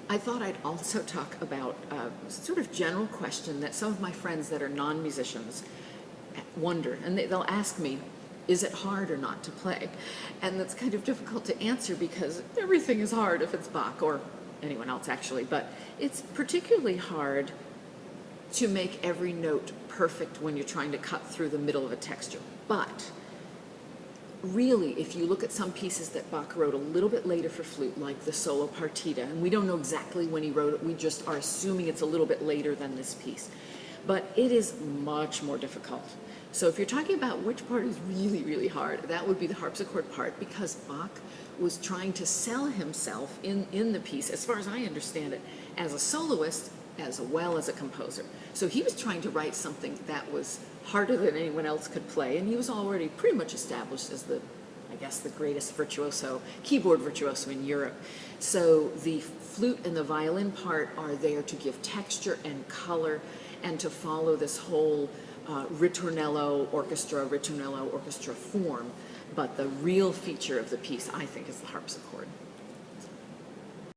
I thought I'd also talk about a sort of general question that some of my friends that are non-musicians wonder, and they'll ask me, is it hard or not to play? And that's kind of difficult to answer because everything is hard if it's Bach or anyone else actually, but it's particularly hard to make every note perfect when you're trying to cut through the middle of a texture. But really, if you look at some pieces that Bach wrote a little bit later for flute, like the solo partita, and we don't know exactly when he wrote it, we just are assuming it's a little bit later than this piece, but it is much more difficult. So if you're talking about which part is really, really hard, that would be the harpsichord part, because Bach was trying to sell himself in the piece, as far as I understand it, as a soloist as well as a composer. So he was trying to write something that was harder than anyone else could play, and he was already pretty much established as the, I guess, the greatest virtuoso, keyboard virtuoso in Europe. So the flute and the violin part are there to give texture and color and to follow this whole ritornello orchestra form. But the real feature of the piece, I think, is the harpsichord.